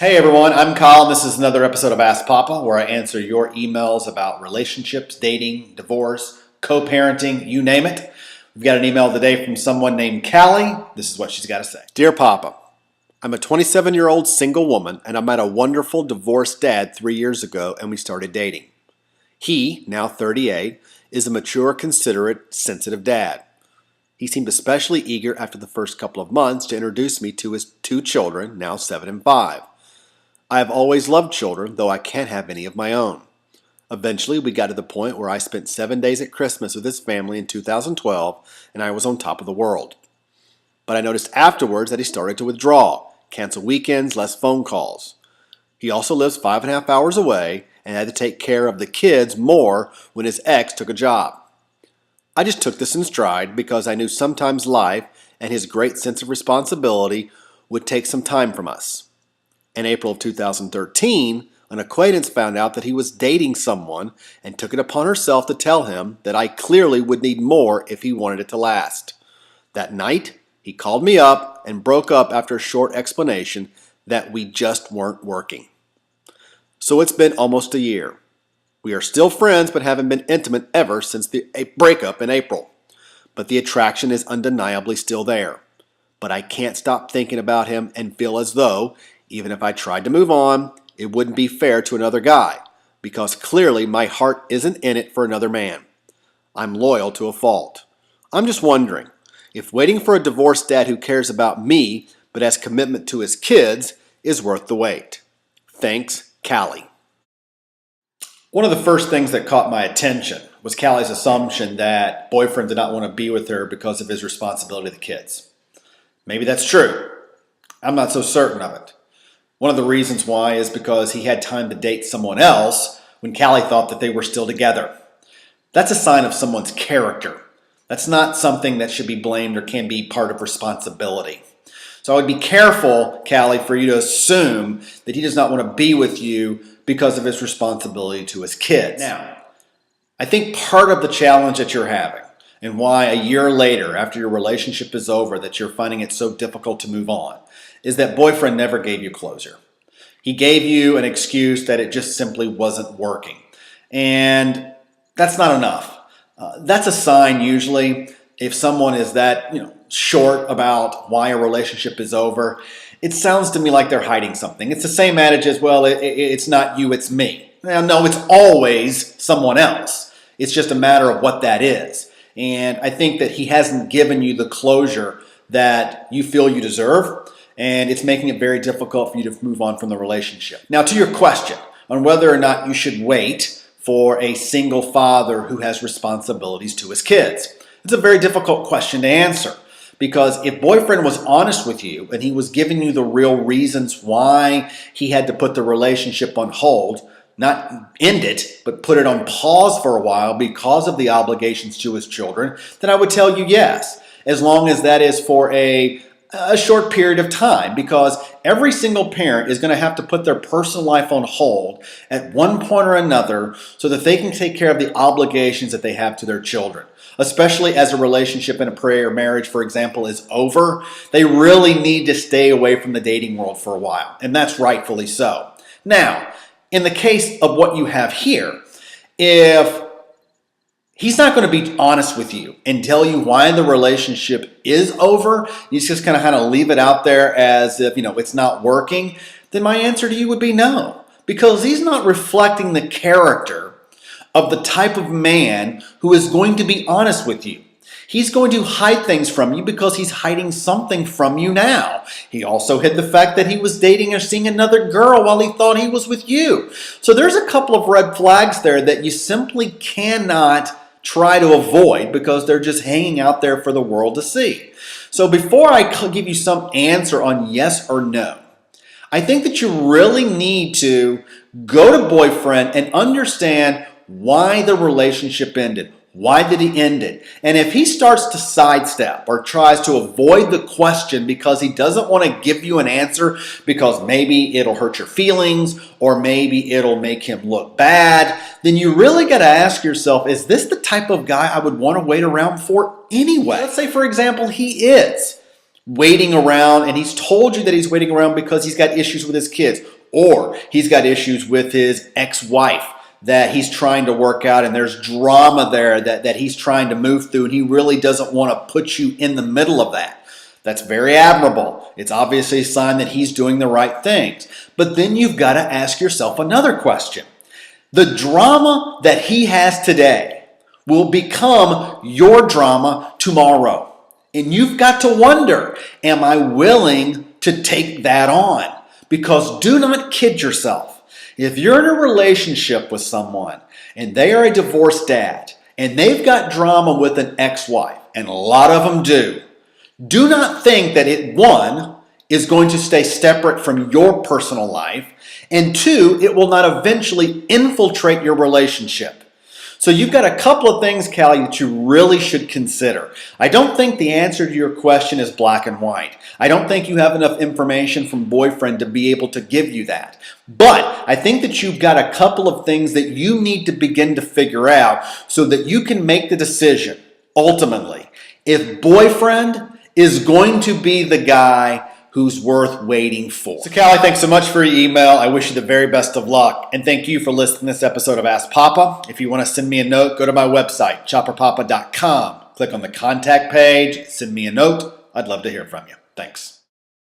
Hey everyone, I'm Kyle, and this is another episode of Ask Papa, where I answer your emails about relationships, dating, divorce, co-parenting, you name it. We've got an email today from someone named Callie. This is what she's got to say. Dear Papa, I'm a 27-year-old single woman, and I met a wonderful divorced dad 3 years ago, and we started dating. He, now 38, is a mature, considerate, sensitive dad. He seemed especially eager after the first couple of months to introduce me to his 2 children, now 7 and 5. I have always loved children, though I can't have any of my own. Eventually, we got to the point where I spent 7 days at Christmas with his family in 2012, and I was on top of the world. But I noticed afterwards that he started to withdraw, cancel weekends, less phone calls. He also lives 5.5 hours away and had to take care of the kids more when his ex took a job. I just took this in stride because I knew sometimes life and his great sense of responsibility would take some time from us. In April of 2013, an acquaintance found out that he was dating someone and took it upon herself to tell him that I clearly would need more if he wanted it to last. That night, he called me up and broke up after a short explanation that we just weren't working. So it's been almost a year. We are still friends but haven't been intimate ever since the breakup in April. But the attraction is undeniably still there. But I can't stop thinking about him and feel as though, even if I tried to move on, it wouldn't be fair to another guy, because clearly my heart isn't in it for another man. I'm loyal to a fault. I'm just wondering, if waiting for a divorced dad who cares about me but has commitment to his kids is worth the wait. Thanks, Callie. One of the first things that caught my attention was Callie's assumption that boyfriend did not want to be with her because of his responsibility to the kids. Maybe that's true. I'm not so certain of it. One of the reasons why is because he had time to date someone else when Callie thought that they were still together. That's a sign of someone's character. That's not something that should be blamed or can be part of responsibility. So I would be careful, Callie, for you to assume that he does not want to be with you because of his responsibility to his kids. Now, I think part of the challenge that you're having and why a year later, after your relationship is over, that you're finding it so difficult to move on is that boyfriend never gave you closure. He gave you an excuse that it just simply wasn't working. And that's not enough. That's a sign usually if someone is that short about why a relationship is over. It sounds to me like they're hiding something. It's the same adage as, well, it's not you, it's me. Now, no, it's always someone else. It's just a matter of what that is. And I think that he hasn't given you the closure that you feel you deserve, and it's making it very difficult for you to move on from the relationship. Now, to your question on whether or not you should wait for a single father who has responsibilities to his kids. It's a very difficult question to answer, because if boyfriend was honest with you and he was giving you the real reasons why he had to put the relationship on hold, not end it, but put it on pause for a while because of the obligations to his children, then I would tell you yes, as long as that is for a short period of time, because every single parent is going to have to put their personal life on hold at one point or another so that they can take care of the obligations that they have to their children. Especially as a relationship in a prayer marriage, for example, is over, they really need to stay away from the dating world for a while, and that's rightfully so. Now, in the case of what you have here, if he's not going to be honest with you and tell you why the relationship is over, you just kind of leave it out there as if, it's not working, then my answer to you would be no. Because he's not reflecting the character of the type of man who is going to be honest with you. He's going to hide things from you because he's hiding something from you now. He also hid the fact that he was dating or seeing another girl while he thought he was with you. So there's a couple of red flags there that you simply cannot try to avoid because they're just hanging out there for the world to see. So before I give you some answer on yes or no, I think that you really need to go to boyfriend and understand why the relationship ended. Why did he end it? And if he starts to sidestep or tries to avoid the question because he doesn't want to give you an answer because maybe it'll hurt your feelings or maybe it'll make him look bad, then you really got to ask yourself, is this the type of guy I would want to wait around for anyway? Let's say, for example, he is. waiting around, and he's told you that he's waiting around because he's got issues with his kids, or he's got issues with his ex-wife that he's trying to work out, and there's drama there that he's trying to move through, and he really doesn't want to put you in the middle of that. That's very admirable. It's obviously a sign that he's doing the right things. But then you've got to ask yourself another question. The drama that he has today will become your drama tomorrow. And you've got to wonder, am I willing to take that on? Because do not kid yourself. If you're in a relationship with someone and they are a divorced dad and they've got drama with an ex-wife, and a lot of them do not think that it, one, is going to stay separate from your personal life, and two, it will not eventually infiltrate your relationship. So you've got a couple of things, Callie, that you really should consider. I don't think the answer to your question is black and white. I don't think you have enough information from boyfriend to be able to give you that. But I think that you've got a couple of things that you need to begin to figure out so that you can make the decision, ultimately, if boyfriend is going to be the guy who's worth waiting for. So Callie, thanks so much for your email. I wish you the very best of luck. And thank you for listening to this episode of Ask Papa. If you want to send me a note, go to my website, chopperpapa.com. Click on the contact page, send me a note. I'd love to hear from you. Thanks.